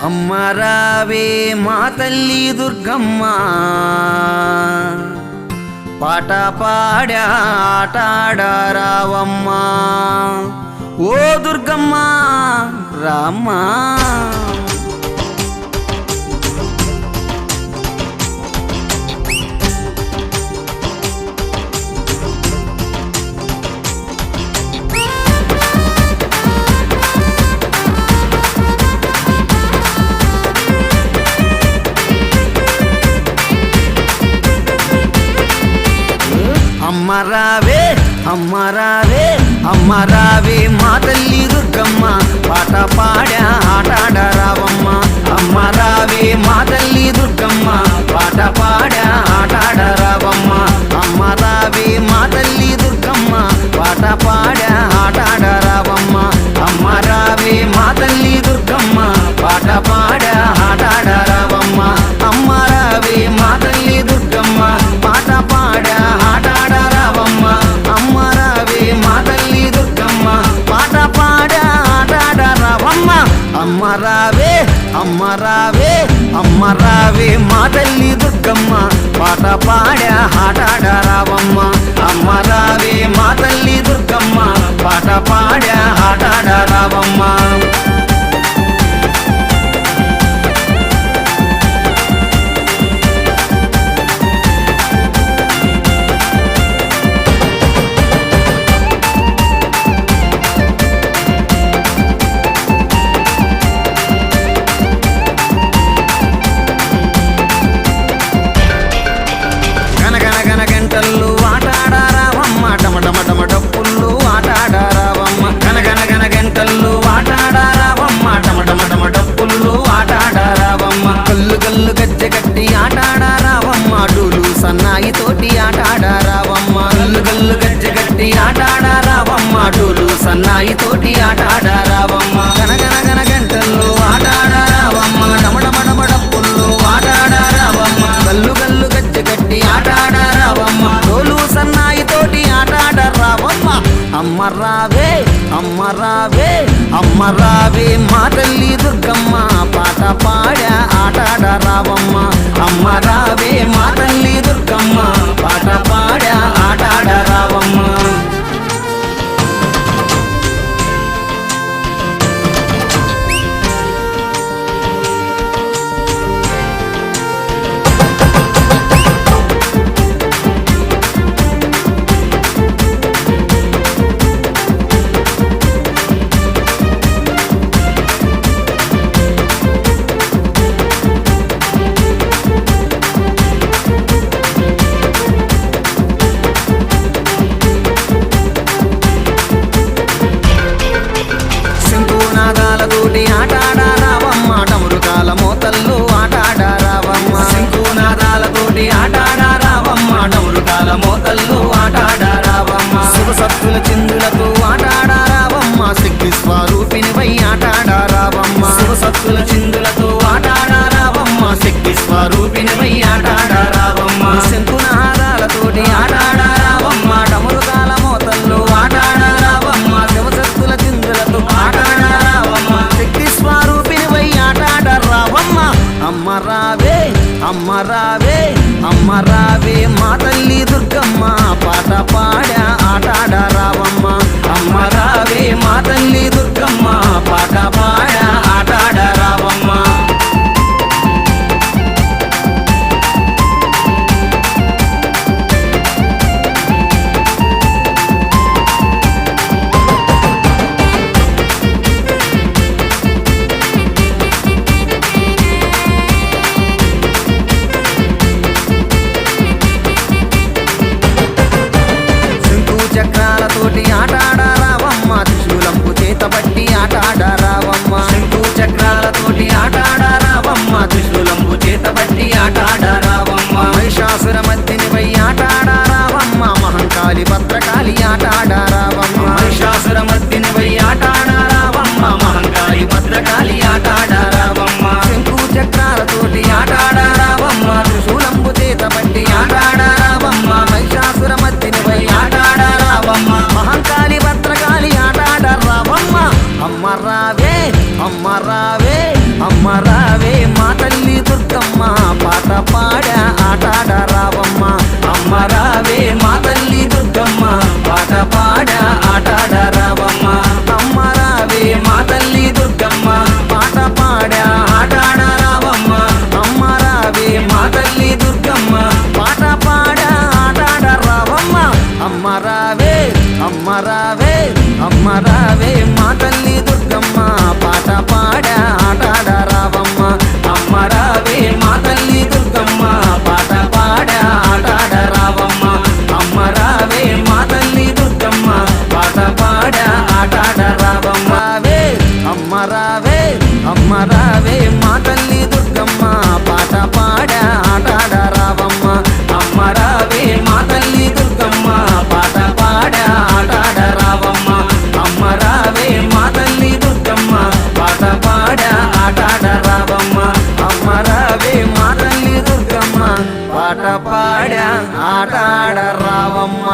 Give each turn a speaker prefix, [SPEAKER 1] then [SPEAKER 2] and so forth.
[SPEAKER 1] అమ్మ రావే మా తల్లి దుర్గమ్మ పాట పాడా ఆటాడారావమ్మ ఓ దుర్గమ్మ రామ్మా అమ్మ రావే అమ్మ రావే అమ్మ రావే మా తల్లి దుర్గమ్మ పాట పాడా ఆటాడారావమ్మ అమ్మ రావే మా తల్లి దుర్గమ్మ పాట పాడా ఆటాడారావమ్మ అమ్మ రావే మా తల్లి దుర్గమ్మ పాట పాడా ఆటాడారావమ్మ అమ్మ రావే మా తల్లి దుర్గమ్మ పాట పాడా ఆటాడారావమ్మ అమ్మ రావే మా తల్లి దుర్గమ్మ పాట పాడా ఆటాడారావమ్మ అమ్మ రావే మా తల్లి దుర్గమ్మ పాట పాడా ఆటాడారావమ్మ అమ్మ రావే అమ్మ రావే అమ్మ రావే మా తల్లి దుర్గమ్మ పాట పాడా ఆటాడారావమ్మ అమ్మ రావే మా తల్లి దుర్గమ్మ పాట పాడా ఆటాడారావమ్మ గంటలు ఆటాడారావమ్మ టమటమటమ డప్పుళ్ళు ఆటాడారావమ్మ గనగనగన గంటలు ఆటాడారావమ్మ టమటమటమ డప్పుళ్ళు ఆటాడారావమ్మ కల్లు కల్లు గజ్జె కట్టి ఆటాడారావమ్మ డూలు సన్నాయి తోటి ఆటాడారావమ్మ కల్లు కల్లు గజ్జె కట్టి ఆటాడారావమ్మ డూలు సన్నాయి తోటి ఆటాడారావమ్మ గనగనగన గంటలు ఆటాడారావమ్మ టమటమటమ డప్పుళ్ళు ఆటాడారావమ్మ కల్లు కల్లు గజ్జె కట్టి ఆటాడారావమ్మ డోలు సన్నాయి తోటి ఆటాడారావమ్మ అమ్మ రావే అమ్మ రావే అమ్మ రావే మా తల్లి దుర్గమ్మ పాట పాడా ఆటాడారావమ్మ అమ్మ రావే మా తల్లి దుర్గమ్మ పాట పాడా ఆటాడారావమ్మ శంకునాదాలతోటి ఆటాడారావమ్మ డమరుకాల మోతల్లో ఆటాడారావమ్మ శంకునాదాలతోటి ఆటాడారావమ్మ డమరుకాల మోతల్లో ఆటాడారావమ్మ శివసత్తుల చిందులతో ఆటాడారావమ్మ శక్తి స్వరూపినివై ఆటాడారావమ్మ శివసత్తుల చిందులతో ఆటాడారావమ్మ శక్తి స్వరూపినివై ఆటాడారావమ్మ శంకునాదాలతోటి ఆటాడారావమ్మ డమరుకాల మోతల్లో ఆటాడారావమ్మ శివసత్తుల చిందులతో ఆటాడారావమ్మ శక్తి స్వరూపినివై ఆటాడారావమ్మ అమ్మ రావే అమ్మ రావే అమ్మ రావే మా తల్లి దుర్గమ్మ పాట పాడా ఆటాడారావమ్మ అమ్మ రావే మా తల్లి దుర్గమ్మ పాట పాడా ఆటాడారావమ్మ చక్రాలతోటి ఆటాడారావమ్మ త్రిశూలంపు చేతబట్టి ఆటాడారావమ్మ మా తల్లి దుర్గమ్మ పాట పాడ ఆటాడ రావమ్మ అమ్మ రావే మా తల్లి దుర్గమ్మ పాట పాడ ఆటాడ రావమ్మ అమ్మ రావే మా తల్లి దుర్గమ్మ పాట పాడ ఆటాడ రావమ్మ అమ్మ రావే మా తల్లి దుర్గమ్మ పాట పాడ ఆటాడ రావమ్మ